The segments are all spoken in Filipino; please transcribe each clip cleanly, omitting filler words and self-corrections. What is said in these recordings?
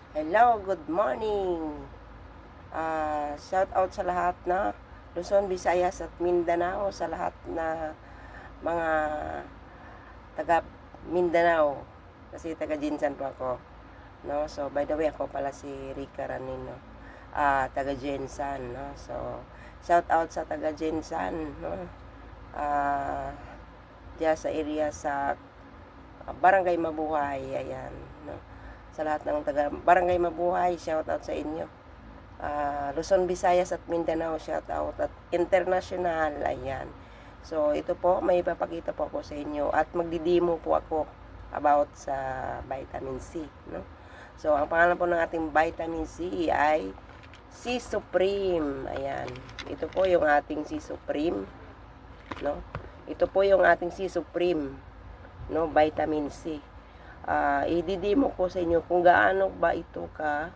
Hello, good morning. Shout out sa lahat na Luzon, Visayas at Mindanao, sa lahat na mga taga Mindanao. Kasi taga Jinsan po ako. No? So, by the way, ako pala si Rica Ranino. Taga Jinsan, no? So, shout out sa taga Jinsan, no? Diyan sa area sa Barangay Mabuhay, ayan, no? Sa lahat ng taga Barangay Mabuhay, shout out sa inyo. Luzon, Visayas at Mindanao, shout out at international, ayan. So ito po, may ipapakita po ako sa inyo at magdidemo po ako about sa vitamin C, no? So ang pangalan po ng ating vitamin C ay C Supreme, ayan. Ito po yung ating C Supreme, no? Ito po yung ating C Supreme, no, vitamin C. Ididemo ko sa inyo kung gaano ba ito ka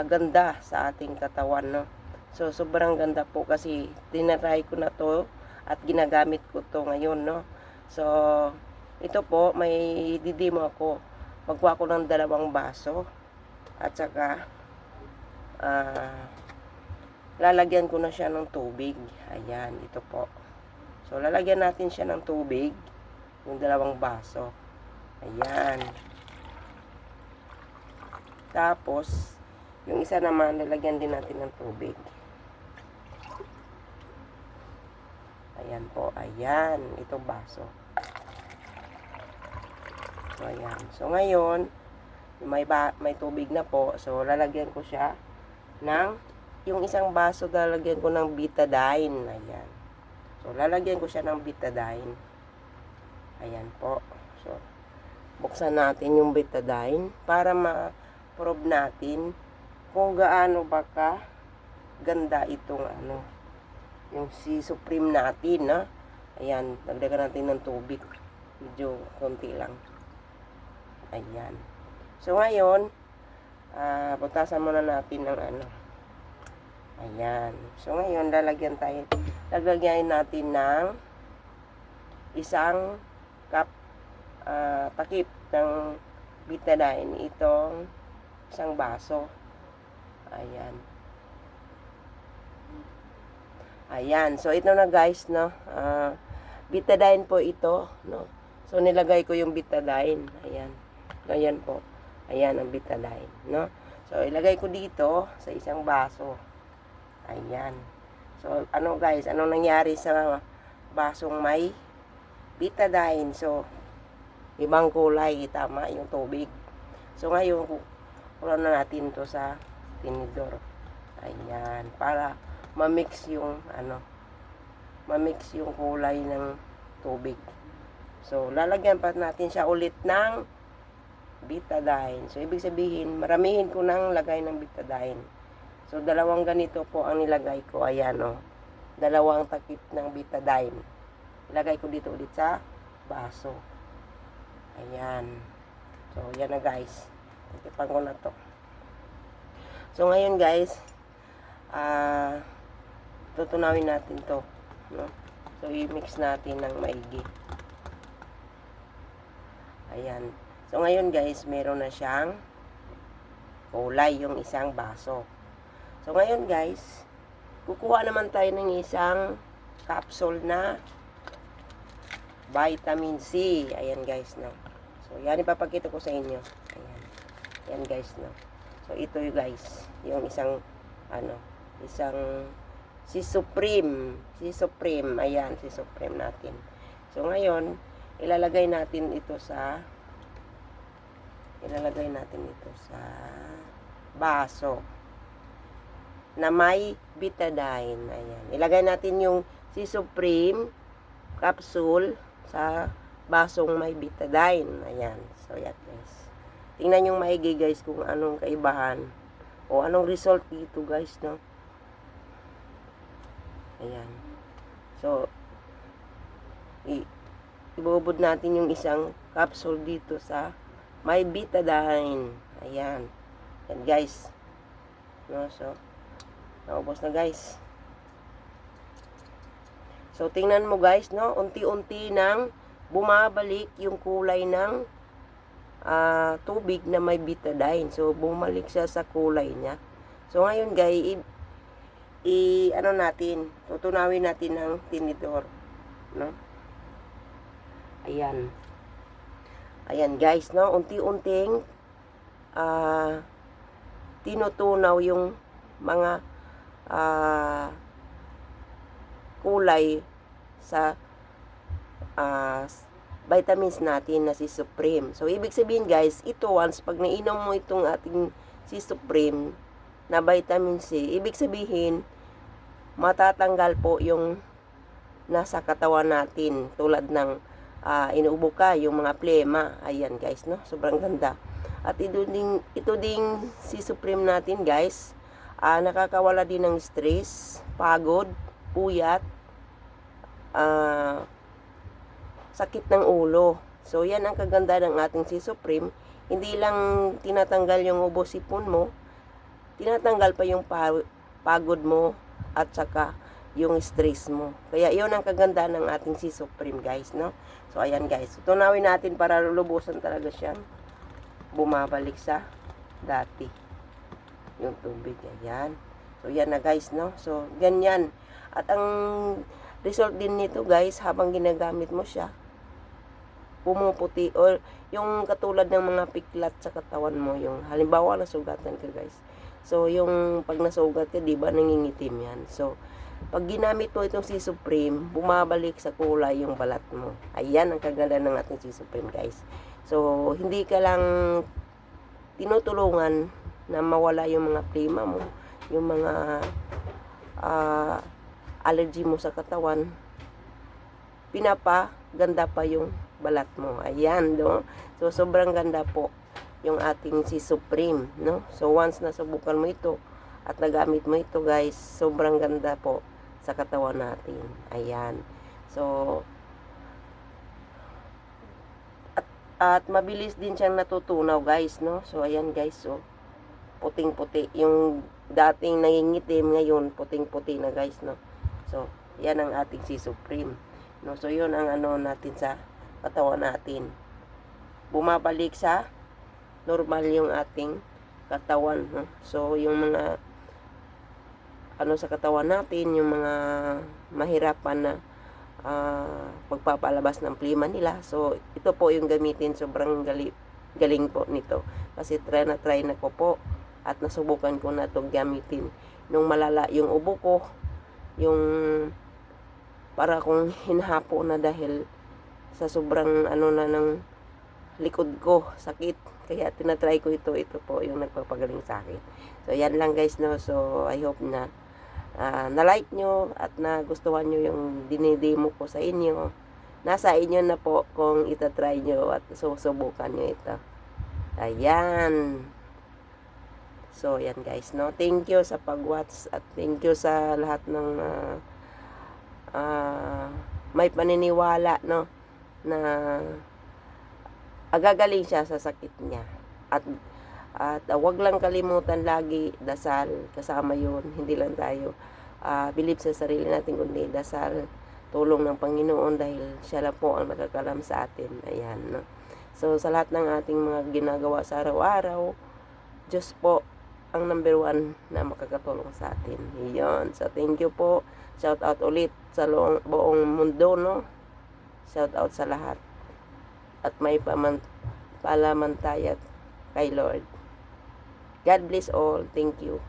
ganda sa ating katawan, no. So sobrang ganda po kasi tinatry ko na to at ginagamit ko to ngayon, no. So ito po, may didemo ako. Magkuha ko ng 2 baso at saka lalagyan ko na siya ng tubig. Ayan, ito po. So lalagyan natin siya ng tubig, yung 2 baso. Ayan. Tapos, yung isa naman, lalagyan din natin ng tubig. Ayan po, ayan. Itong baso. So, ayan. So, ngayon, may tubig na po. So, lalagyan ko siya ng, yung isang baso, lalagyan ko ng betadine. Ayan. So, lalagyan ko siya ng betadine. Ayan po. So, buksan natin yung betadine para ma-prove natin kung gaano ba ka ganda itong yung C Supreme natin, na. Ayan, dagdagan natin ng tubig. Medyo konti lang. Ayan. So ngayon, putasan muna natin ng Ayan. So ngayon, lalagyan natin ng isang cup takip ng betadine, itong isang baso. Ayan. Ayan. So ito na guys, no. Betadine po ito, no. So nilagay ko yung betadine. Ayan. Ayan po. Ayan ang betadine, no. So ilagay ko dito sa isang baso. Ayan. So guys, ano nangyari sa basong may betadine? So ibang kulay, tama yung tubig. So ngayon, kukuha na natin to sa tinidor. Ayan, para ma-mix yung ma-mix yung kulay ng tubig. So lalagyan pa natin siya ulit ng betadine. So ibig sabihin, maramihin ko nang lagay ng betadine. So 2 ganito po ang nilagay ko. Ayan, 2 takip ng betadine. Ilagay ko dito ulit sa baso. Ayan. So yan na guys. Takipan ko na to. So ngayon guys, tutunawin natin to, no? So i-mix natin ng maigi. Ayan. So ngayon guys, meron na siyang kulay yung isang baso. So ngayon guys, kukuha naman tayo ng isang capsule na vitamin C. Ayan guys, no. So yan ipapakita ko sa inyo. Ayan. Yan guys, no. So ito yung guys, yung isang isang C Supreme. C Supreme. Ayan, C Supreme natin. So ngayon, ilalagay natin ito sa baso na may betadine. Ayan. Ilagay natin yung C Supreme capsule sa basong may betadine. Ayan. So yan guys. Tingnan yung maigi guys kung anong kaibahan o anong result dito guys, no. Ayan. So ibubod natin yung isang capsule dito sa may betadine. Ayan. Yan guys. No, so naubos na guys. So tingnan mo guys, no, unti-unti nang bumabalik yung kulay ng tubig na may betadine. So, bumalik siya sa kulay niya. So, ngayon guys, ano natin, tutunawin natin ng tinidor, no? Ayan. Ayan guys, no? Unti-unting tinutunaw yung mga kulay sa vitamins natin na si Supreme. So, ibig sabihin guys, ito once pag nainom mo itong ating si Supreme na vitamin C, ibig sabihin, matatanggal po yung nasa katawan natin tulad ng inuubo ka, yung mga plema. Ayan guys, no? Sobrang ganda. At ito ding si Supreme natin guys, nakakawala din ng stress, pagod, puyat, sakit ng ulo. So yan ang kaganda ng ating si Supreme. Hindi lang tinatanggal yung ubo sipon mo, tinatanggal pa yung pagod mo at saka yung stress mo. Kaya yun ang kaganda ng ating si Supreme guys, no? So ayan guys, tunawin natin para lulubusan talaga siyang bumabalik sa dati yung tubig. Ayan. So yan na guys, no? So ganyan. At ang result din nito guys, habang ginagamit mo siya, pumuputi or yung katulad ng mga piklat sa katawan mo, yung halimbawa nasugatan ka guys. So, yung pag nasugat ka, di ba, nangingitim yan. So, pag ginamit mo itong si Supreme, bumabalik sa kulay yung balat mo. Ayan ang kaganda ng ating si Supreme, guys. So, hindi ka lang tinutulungan na mawala yung mga plema mo, yung mga allergy mo sa katawan, pinapaganda pa yung balat mo. Ayan, no? So, sobrang ganda po yung ating si Supreme, no? So once nasubukan mo ito at nagamit mo ito guys, sobrang ganda po sa katawan natin. Ayan. So at mabilis din siyang natutunaw guys, no? So ayan guys, so puting-puti yung dating nangingitim, ngayon puting-puti na guys, no? So yan ang ating si Supreme, no? So yun ang ano natin sa katawan natin, bumabalik sa normal yung ating katawan, no? So yung mga ano sa katawan natin, yung mga mahirapan na pagpapalabas ng plema nila, so ito po yung gamitin. Sobrang galing po nito kasi try na ko po at nasubukan ko na itong gamitin nung malala yung ubo ko, yung para kong hinahapo na dahil sa sobrang ano na ng likod ko, sakit. Kaya tinatry ko ito po yung nagpapagaling sa akin. So yan lang guys, no? So I hope na na-like nyo at nagustuhan nyo yung dinidemo ko sa inyo. Nasa inyo na po kung itatry nyo at susubukan nyo ito. Ayan. So yan guys, no? Thank you sa pag-watch at thank you sa lahat ng may paniniwala, no? Na agagaling siya sa sakit niya. At wag lang kalimutan lagi dasal, kasama yun. Hindi lang tayo believe sa sarili natin, kundi dasal, tulong ng Panginoon dahil siya lang po ang makakalam sa atin. Ayan, no? So sa lahat ng ating mga ginagawa sa araw-araw, Diyos po ang number 1 na makakatulong sa atin. Iyon. So thank you po. Shout out ulit sa buong mundo, no? Shout out sa lahat. At may palamantayat kay Lord. God bless all. Thank you.